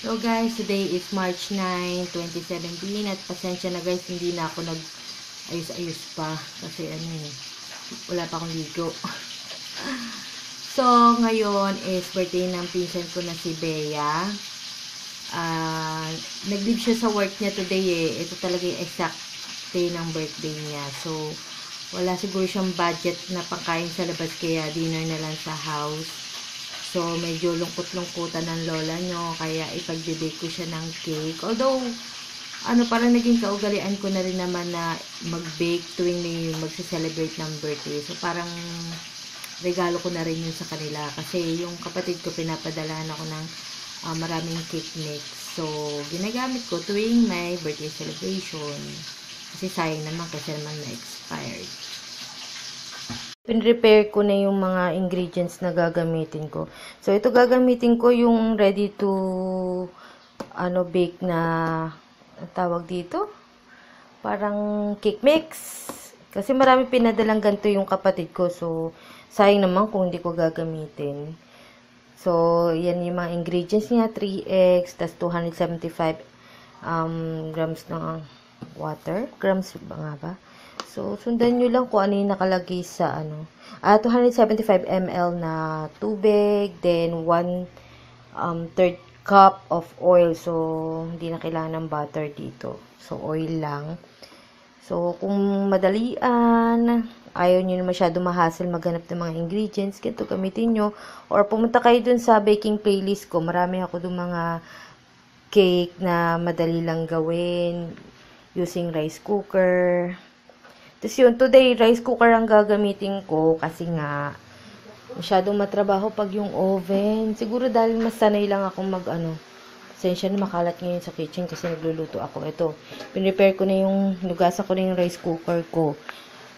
So guys, today is March 9, 2017 at pasensya na guys, hindi na ako nag-ayos-ayos pa kasi wala pa akong ligo. So, ngayon is birthday ng pinsan ko na si Bea. Nag-leave siya sa work niya today eh. Ito talaga yung exact day ng birthday niya. So, wala siguro siyang budget na pangkain sa labas kaya dinner na lang sa house. So, medyo lungkot-lungkutan ng lola nyo. Kaya ipag-bake ko siya ng cake. Although, parang naging kaugalian ko na rin naman na mag-bake tuwing may magse-celebrate ng birthday. So, parang regalo ko na rin yun sa kanila. Kasi yung kapatid ko, pinapadalahan ako ng maraming cake mix. So, ginagamit ko tuwing may birthday celebration. Kasi sayang naman kasi naman na-expired. Pin-repair ko na yung mga ingredients na gagamitin ko. So, ito gagamitin ko yung ready to bake na tawag dito. Parang cake mix. Kasi marami pinadalang ganito yung kapatid ko. So, sayang naman kung hindi ko gagamitin. So, yan yung mga ingredients niya. 3 eggs, tas 275 grams ng water. Grams ba nga ba? So, sundan nyo lang kung ano yung nakalagay sa 275 ml na tubig, then 1/3 cup of oil. So, hindi na kailangan ng butter dito. So, oil lang. So, kung madalian, ayaw nyo na masyado mahassle maghanap ng mga ingredients, ganito gamitin nyo. Or pumunta kayo dun sa baking playlist ko. Marami ako dun mga cake na madali lang gawin using rice cooker. Tapos yun, today, rice cooker ang gagamitin ko kasi nga, masyadong matrabaho pag yung oven. Siguro dahil mas sanay lang akong pasensya na makalat ngayon sa kitchen kasi nagluluto ako. Ito, pinrepair ko na nugasan ko na yung rice cooker ko.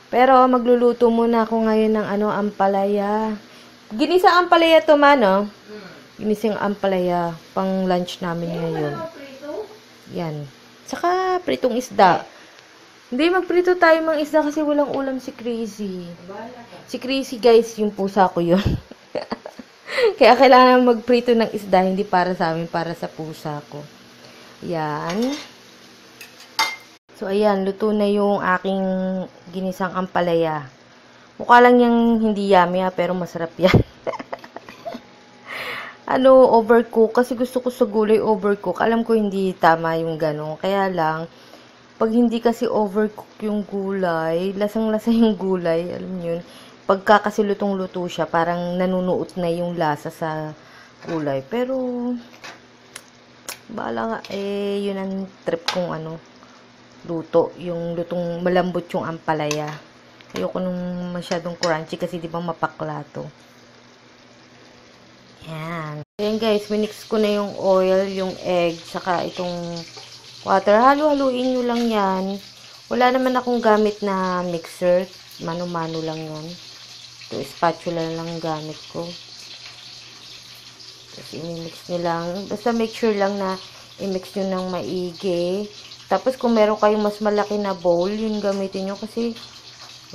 Pero, magluluto muna ako ngayon ng ampalaya. Ginisang ampalaya to man, Ginisang ampalaya, pang lunch namin ngayon. Yan. Saka, pritong isda. Hindi, magprito tayo mga isda kasi walang ulam si Crazy. Si Crazy, guys, yung pusa ko yun. Kaya kailangan magprito ng isda, hindi para sa amin, para sa pusa ko. Yan. So, ayan, luto na yung aking ginisang ampalaya. Mukha lang yung hindi yummy pero masarap yan. Overcook. Kasi gusto ko sa gulay overcook. Alam ko hindi tama yung gano'n. Kaya lang, pag hindi kasi overcook yung gulay, lasang-lasa yung gulay, alam niyo yun, pagka kasi lutong-luto siya, parang nanunuot na yung lasa sa gulay. Pero, bahala nga, yun ang trip kong luto. Yung lutong malambot yung ampalaya. Ayoko nung masyadong crunchy kasi di ba mapakla to. Yan. Ayan guys, minix ko na yung oil, yung egg, saka itong water. Halu-haluin nyo lang yan. Wala naman akong gamit na mixer. Mano-mano lang yan. Ito, spatula lang gamit ko. Tapos, i-mix nyo lang. Basta make sure lang na i-mix nyo ng maigi. Tapos, kung meron kayong mas malaki na bowl, yun gamitin nyo. Kasi,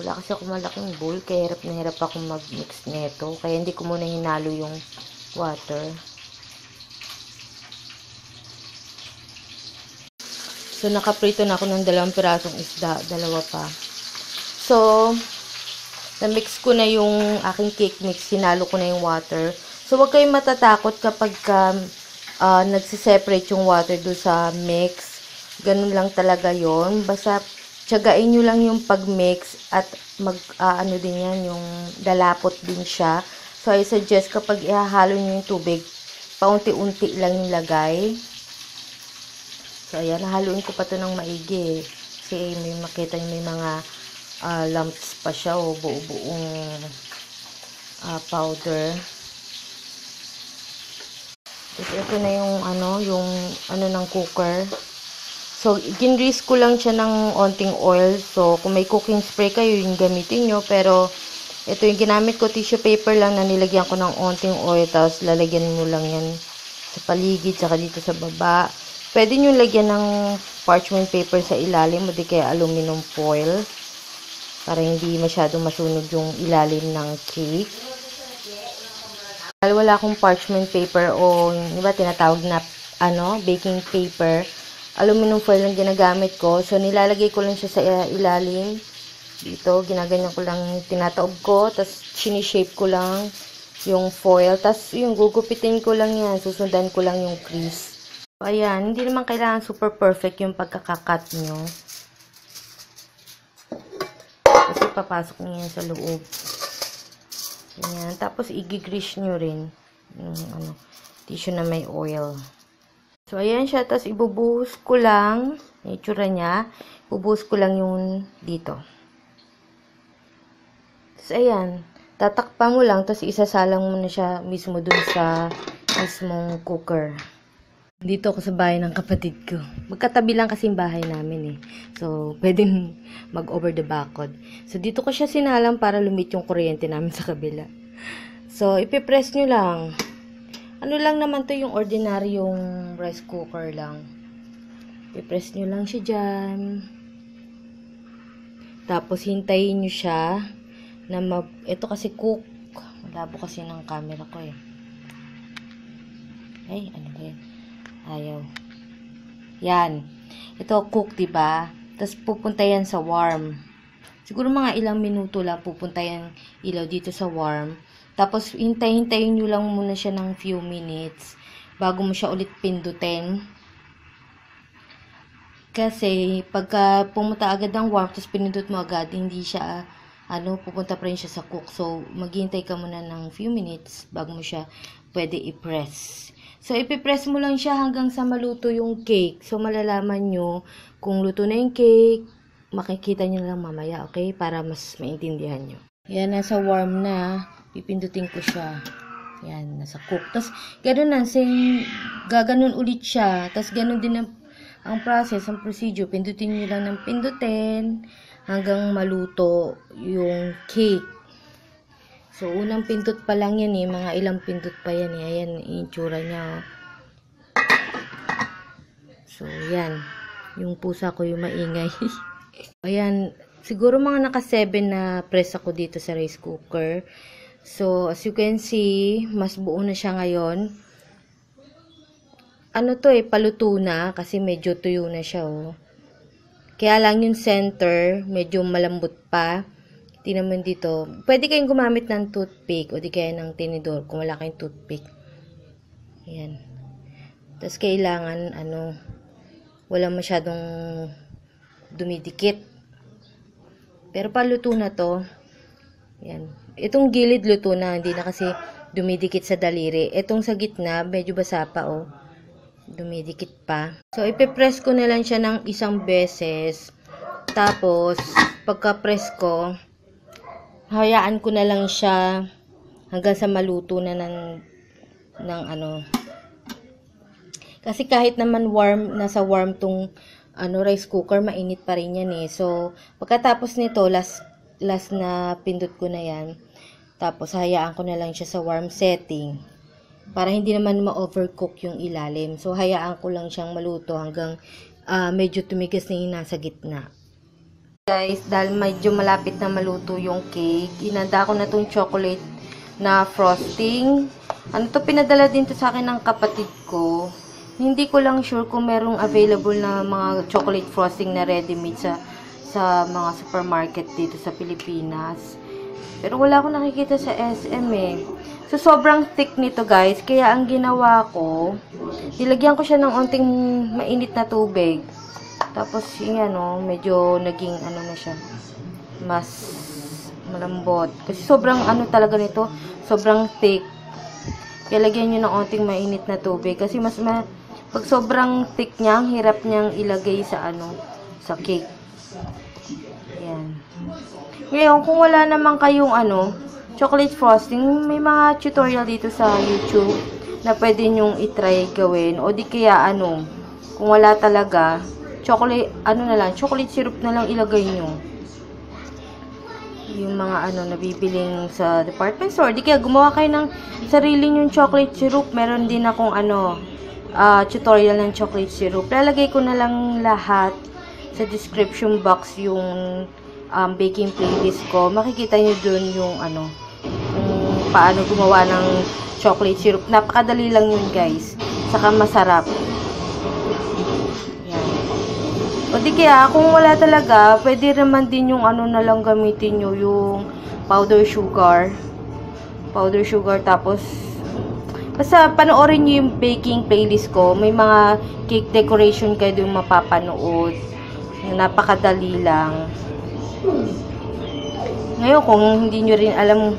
wala kasi akong malaking bowl. Kaya hirap na hirap akong mag-mix nito. Kaya, hindi ko muna hinalo yung water. So, nakaprito na ako ng 2 pirasong isda. 2 pa. So, na-mix ko na yung aking cake mix. Hinalo ko na yung water. So, huwag kayong matatakot kapag nagsiseparate yung water doon sa mix. Ganun lang talaga yon. Basta, tiyagain nyo lang yung pag-mix at din yan, yung dalapot din siya. So, I suggest kapag ihahalo nyo yung tubig, paunti-unti lang yung lagay. So, ayan, nahaluin ko pa ito ng maigi. Kasi may makita nyo may mga lumps pa siya o buo-buong powder. Tapos, ito na yung ng cooker. So, ginrease ko lang siya ng onting oil. So, kung may cooking spray kayo, yung gamitin nyo. Pero, ito yung ginamit ko, tissue paper lang na nilagyan ko ng onting oil. Tapos, lalagyan mo lang yan sa paligid, saka dito sa baba. Pwede nyo lagyan ng parchment paper sa ilalim, o di kaya aluminum foil. Para hindi masyadong masunog yung ilalim ng cake. Dahil wala akong parchment paper o, di ba, tinatawag na baking paper. Aluminum foil ang ginagamit ko. So, nilalagay ko lang siya sa ilalim. Dito, ginaganyan ko lang, tinataob ko. Tapos, sinishape ko lang yung foil. Tapos, yung gugupitin ko lang yan. Susundan ko lang yung crease. So, ayan. Hindi naman kailangan super perfect yung pagkakakat nyo. Kasi, papasok nyo yan sa loob. Ayan. Tapos, i-grease nyo rin yung tissue na may oil. So, ayan siya. Tapos, ibubuhos ko lang. Yung itsura niya. Ibubuhos ko lang yung dito. Tapos, ayan. Tatakpan mo lang. Tapos, isasalang mo na siya mismo dun sa mismong cooker. Dito ako sa bahay ng kapatid ko. Magkatabi lang kasi yung bahay namin eh. So, pwedeng mag-over the backod. So, dito ko siya sinalang para lumit yung kuryente namin sa kabila. So, ipipress nyo lang. Ano lang naman to, yung ordinaryong rice cooker lang. I-press nyo lang siya dyan. Tapos, hintayin nyo siya na ito kasi cook. Malabo kasi ng camera ko eh. Ay, ano ba yan? Ayaw. Yan. Ito, cook, diba? Tapos, pupunta yan sa warm. Siguro mga ilang minuto lang pupunta yan ilaw dito sa warm. Tapos, hintayin nyo lang muna siya ng few minutes bago mo siya ulit pindutin. Kasi, pagka pumunta agad ng warm, tapos pinindot mo agad, hindi siya, pupunta pa rin siya sa cook. So, maghihintay ka muna ng few minutes bago mo siya pwede i-press. So, ipipress mo lang siya hanggang sa maluto yung cake. So, malalaman nyo kung luto na yung cake, makikita nyo lang mamaya, okay? Para mas maintindihan nyo. Yan, nasa warm na. Pipindutin ko siya. Yan, nasa cook. Tapos, gano'n na. Gaganon ulit siya. Tapos, gano'n din ang process, ang procedure. Pindutin nyo lang ng pindutin hanggang maluto yung cake. So, unang pindot pa lang yan eh. Mga ilang pindot pa yan eh. Ayan, yung itsura niya. Oh. So, yan. Yung pusa ko yung maingay. Ayan. Siguro mga naka 7 na press ako dito sa rice cooker. So, as you can see, mas buo na siya ngayon. Paluto na kasi medyo tuyo na siya, oh. Kaya lang yung center, medyo malambot pa. Tingnan mo dito. Pwede kayong gumamit ng toothpick o di kaya ng tinidor kung wala kayong toothpick. Ayan. Tapos, kailangan, wala masyadong dumidikit. Pero paluto na to. Ayan. Itong gilid luto na, hindi na kasi dumidikit sa daliri. Itong sa gitna, medyo basa pa, oh. Dumidikit pa. So, ipipress ko na lang siya ng isang beses. Tapos, pagka-press ko, hayaan ko na lang siya hanggang sa maluto na ng Kasi kahit naman nasa warm tong rice cooker, mainit pa rin yan eh. So, pagkatapos nito, last na pindot ko na yan. Tapos, hayaan ko na lang siya sa warm setting. Para hindi naman ma-overcook yung ilalim. So, hayaan ko lang siyang maluto hanggang medyo tumigas na yung nasa gitna. Guys, dahil medyo malapit na maluto yung cake, inanda ko na tong chocolate na frosting. Pinadala din to sa akin ng kapatid ko. Hindi ko lang sure kung merong available na mga chocolate frosting na ready-made sa mga supermarket dito sa Pilipinas. Pero wala akong nakikita sa SM eh. So, sobrang thick nito guys. Kaya ang ginawa ko, nilagyan ko siya ng onting mainit na tubig. Tapos, yan medyo naging na siya. Mas malambot. Kasi sobrang talaga nito, sobrang thick. Kaya lagyan nyo ng onting mainit na tubig. Kasi pag sobrang thick niya, ang hirap niyang ilagay sa sa cake. Yan. Ngayon, kung wala naman kayong chocolate frosting, may mga tutorial dito sa YouTube na pwede nyong itry gawin. O di kaya kung wala talaga, chocolate syrup na lang ilagay nyo. Yung mga nabibiling sa department store. Di kaya gumawa kayo ng sarili nyong chocolate syrup. Meron din akong tutorial ng chocolate syrup. Lalagay ko na lang lahat sa description box yung baking playlist ko. Makikita nyo dun yung kung paano gumawa ng chocolate syrup. Napakadali lang yun guys. Saka masarap. O di kaya, kung wala talaga, pwede naman din yung ano na lang gamitin nyo, yung powder sugar. Powder sugar, tapos, basta panoorin nyo yung baking playlist ko. May mga cake decoration kayo doon mapapanood. Napakadali lang. Ngayon, kung hindi nyo rin alam,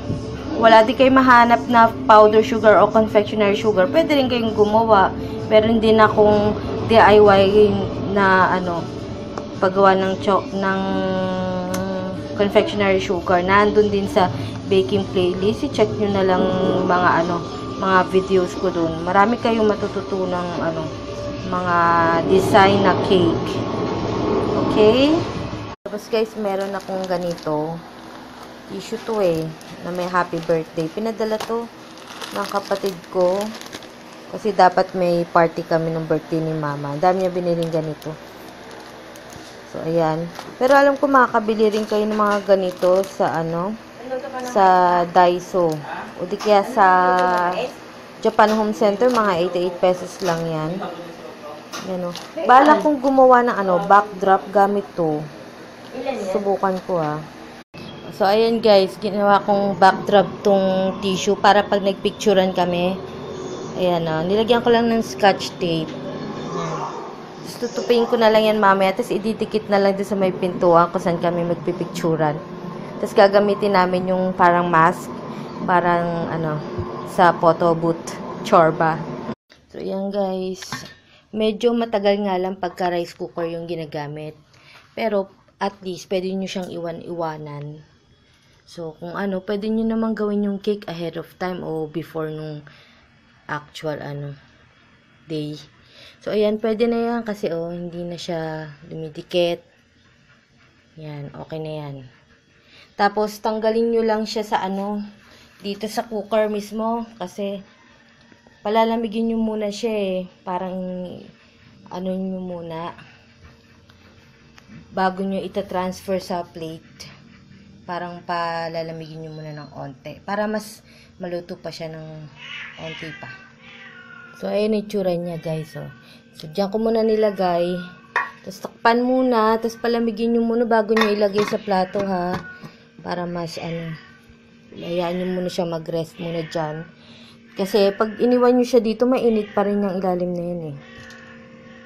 wala di kayo mahanap na powder sugar o confectionery sugar, pwede rin kayong gumawa. Pero hindi na kung DIY na ano, paggawa ng confectionery sugar. Nandun din sa baking playlist. I-check nyo na lang mga videos ko dun. Marami kayong matututunang mga design na cake. Okay? Tapos guys, meron akong ganito. Tissue to na may happy birthday. Pinadala to ng kapatid ko. Kasi dapat may party kami ng birthday ni mama. Dami niya biniling ganito. So, ayan. Pero alam ko makakabili rin kayo ng mga ganito sa sa Daiso. O di kaya sa Japan Home Center, mga 88 pesos lang yan. Yan o. Bala kong gumawa ng backdrop gamit to. Subukan ko So, ayan guys, ginawa kong backdrop tong tissue para pag nagpicturean kami. Ayan nilagyan ko lang ng scotch tape. Tutupin ko na lang yan mamaya, tapos ididikit na lang doon sa may pintuan kung saan kami magpipicturan. Tapos gagamitin namin yung parang mask, parang sa photo booth, chorba. So yan guys, medyo matagal nga lang pagka rice cooker yung ginagamit. Pero at least pwede nyo siyang iwan-iwanan. So kung pwede nyo naman gawin yung cake ahead of time o before nung actual day. So, ayan, pwede na yan kasi, hindi na siya dumidikit. Yan, okay na yan. Tapos, tanggalin nyo lang siya sa dito sa cooker mismo. Kasi, palalamigin nyo muna siya Parang, nyo muna. Bago nyo itatransfer sa plate. Parang palalamigin nyo muna ng onte. Para mas maluto pa siya ng onte pa. So, ayan yung itsura niya, guys. So, diyan ko muna nilagay. Tapos, takpan muna. Tapos, palamigin nyo muna bago nyo ilagay sa plato, ha. Para mas, hayaan nyo muna siya mag-rest muna dyan. Kasi, pag iniwan nyo siya dito, mainit pa rin yung ilalim na yun,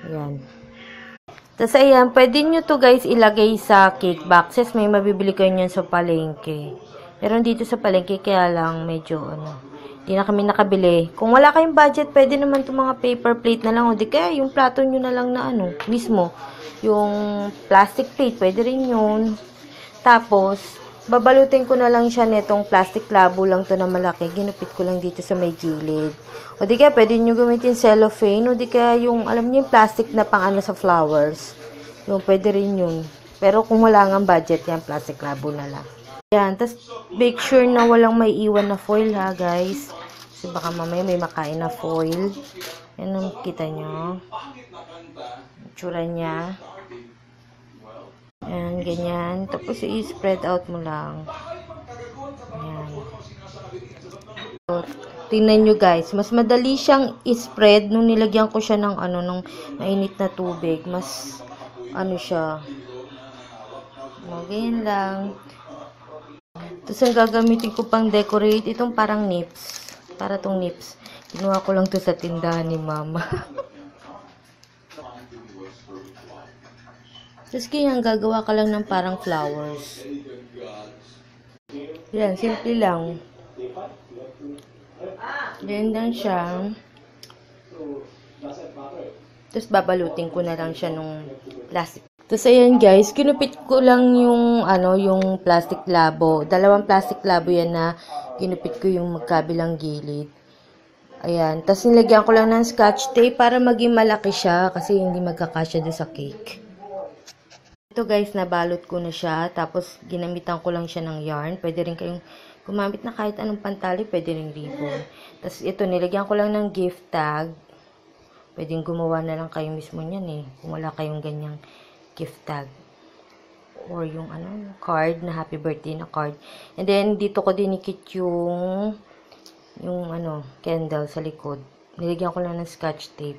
Ayan. Tapos, ayan, pwede nyo to, guys, ilagay sa cake boxes. May mabibili kayo nyan sa palengke. Pero dito sa palengke, kaya lang medyo, hindi na kami nakabili. Kung wala kayong budget, pwede naman itong mga paper plate na lang. O di kaya yung plato nyo na lang na mismo. Yung plastic plate, pwede rin yun. Tapos, babalutin ko na lang siya nitong plastic labo lang to na malaki. Ginupit ko lang dito sa may gilid. O di kaya, pwede nyo gamitin cellophane. O di kaya yung, alam nyo yung plastic na pang sa flowers. Yung, pwede rin yun. Pero kung wala nga budget, yan, plastic labo na lang. Yan, tapos make sure na walang may iwan na foil ha guys. Kasi baka mamaya may makain na foil. Yan ang kita nyo. Itsura niya. Yan, ganyan. Tapos i-spread out mo lang. Yan. So, tingnan nyo guys. Mas madali siyang i-spread nung nilagyan ko siya ng nung mainit na tubig. Mas siya. Ganyan lang. Tapos, ang gagamitin ko pang decorate, itong parang nips. Para tong nips. Kinuha ko lang to sa tindahan ni mama. Tapos, ganyan, gagawa ka lang ng parang flowers. Yan, simple lang. Ganyan lang siya. Tapos, babalutin ko na lang siya nung plastic. Tapos, ayan guys, kinupit ko lang yung, yung plastic labo. Dalawang plastic labo yan na kinupit ko yung magkabilang gilid. Ayan. Tapos, nilagyan ko lang ng scotch tape para maging malaki siya kasi hindi magkakasya doon sa cake. Ito guys, nabalot ko na siya. Tapos, ginamitan ko lang siya ng yarn. Pwede rin kayong gumamit na kahit anong pantali. Pwede rin ribbon. Tapos, ito, nilagyan ko lang ng gift tag. Pwedeng gumawa na lang kayo mismo niyan kung wala kayong ganyang gift tag or yung card na happy birthday na card. And then dito ko dinikit yung candle sa likod. Nilagyan ko lang ng scotch tape.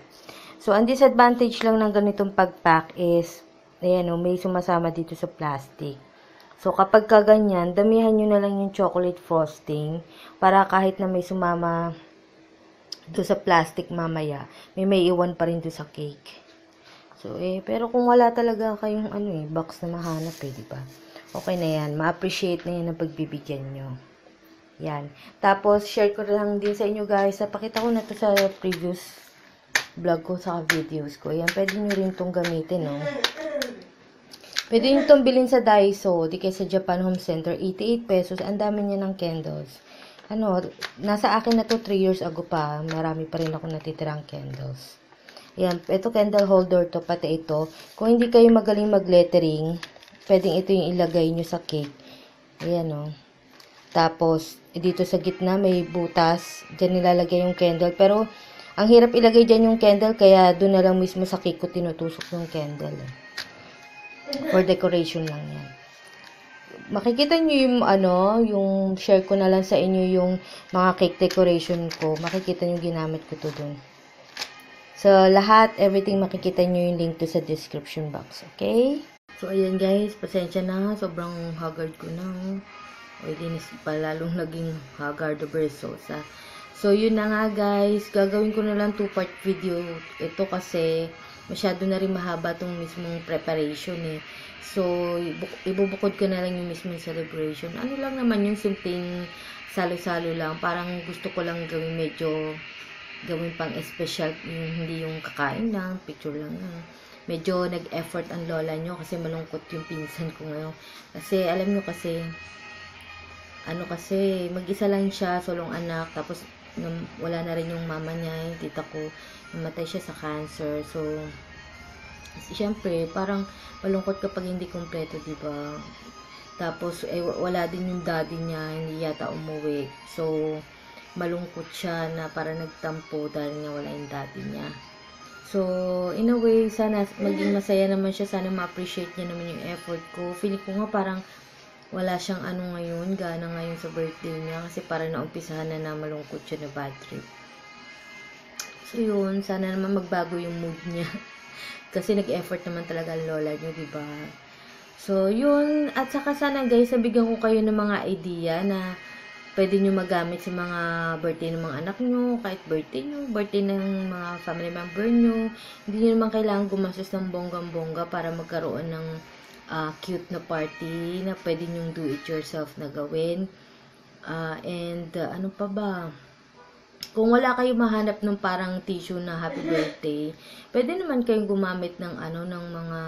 So ang disadvantage lang ng ganitong pag-pack is Ayan, may sumasama dito sa plastic. So, kapag kaganyan, damihan nyo na lang yung chocolate frosting para kahit na may sumama doon sa plastic mamaya, may iwan pa rin doon sa cake. So, pero kung wala talaga kayong box na mahanap di ba? Okay na yan. Ma-appreciate na yan ang pagbibigyan nyo. Yan. Tapos, share ko lang din sa inyo guys. Napakita ko na to sa previous vlog ko sa videos ko. Yan, pwede nyo rin itong gamitin, no? Pwede nyo itong bilhin sa Daiso, di kaya sa Japan Home Center, 88 pesos. Ang dami niya ng candles. Nasa akin na to 3 years ago pa. Marami pa rin ako natitirang candles. Ayan, ito candle holder to, pati ito. Kung hindi kayo magaling mag-lettering, pwedeng ito yung ilagay nyo sa cake. Ayan, Tapos, dito sa gitna may butas. Diyan nilalagay yung candle. Pero, ang hirap ilagay dyan yung candle, kaya doon na lang mismo sa cake ko tinutusok yung candle. For decoration lang yan. Makikita nyo yung yung share ko na lang sa inyo yung mga cake decoration ko. Makikita nyo ginamit ko to dun. So, lahat, everything makikita nyo yung link to sa description box. Okay? So, ayan guys, pasensya na. Sobrang haggard ko na. O, dinis pa lalong naging haggard over sosa. So, yun na nga guys. Gagawin ko na lang 2-part video. Ito kasi masyado na rin mahaba tong mismong preparation So, ibubukod ko na lang yung mismong celebration. Ano lang naman yung simpleng salo-salo lang. Parang gusto ko lang gawin gawin pang special. Hindi yung kakain lang, picture lang yan. Medyo nag-effort ang lola nyo kasi malungkot yung pinsan ko ngayon. Kasi, alam nyo kasi, mag-isa lang siya, solong anak. Tapos, wala na rin yung mama niya, yung tita ko. Namatay siya sa cancer. So, siyempre, parang malungkot kapag hindi kompleto, diba? Tapos, wala din yung daddy niya, hindi yata umuwi. So, malungkot siya na para nagtampo dahil nga wala yung daddy niya. So, in a way, sana maging masaya naman siya. Sana ma-appreciate niya naman yung effort ko. Feeling ko nga parang wala siyang ngayon, gana ngayon sa birthday niya. Kasi parang naumpisahan na malungkot siya na bad trip. So, yun. Sana naman magbago yung mood niya. Kasi nag-effort naman talaga ang lola niyo, diba? So, yun. At saka sana guys, nabigyan ko kayo ng mga idea na pwede nyo magamit sa mga birthday ng mga anak nyo, kahit birthday nyo, birthday ng mga family member nyo. Hindi nyo naman kailangan gumastos ng bonggang-bongga para magkaroon ng cute na party na pwede nyong do-it-yourself na gawin. Ano pa ba? Kung wala kayo mahanap ng parang tissue na happy birthday, pwede naman kayong gumamit ng ng mga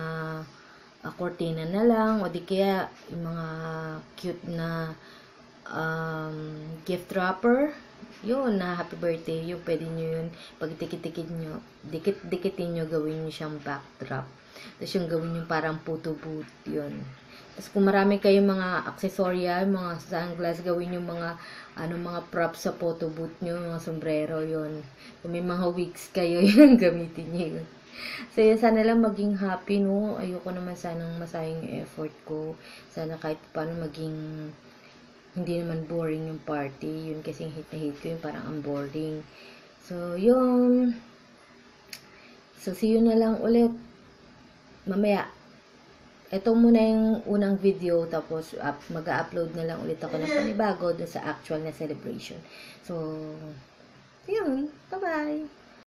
cortina na lang, o di kaya yung mga cute na gift wrapper, yun na happy birthday, yung pwede nyo yun, pag dikitin nyo, gawin nyo siyang backdrop. Tapos yung gawin nyo parang photo booth, yun. Tapos kung marami kayong mga aksesorya, mga sunglass, gawin nyo mga mga props sa photo booth nyo, mga sombrero, yun. Kung may mga wigs kayo, yun, gamitin nyo yun. So, yun, sana lang maging happy, no? Ayoko naman sanang masayang yung effort ko. Sana kahit paano maging hindi naman boring yung party. Yun kasing hate na hate ko yung parang ang boring. So, yun. So, see you na lang ulit. Mamaya. Ito muna yung unang video, tapos mag-upload na lang ulit ako ng panibago dun sa actual na celebration. So, yun. Bye-bye!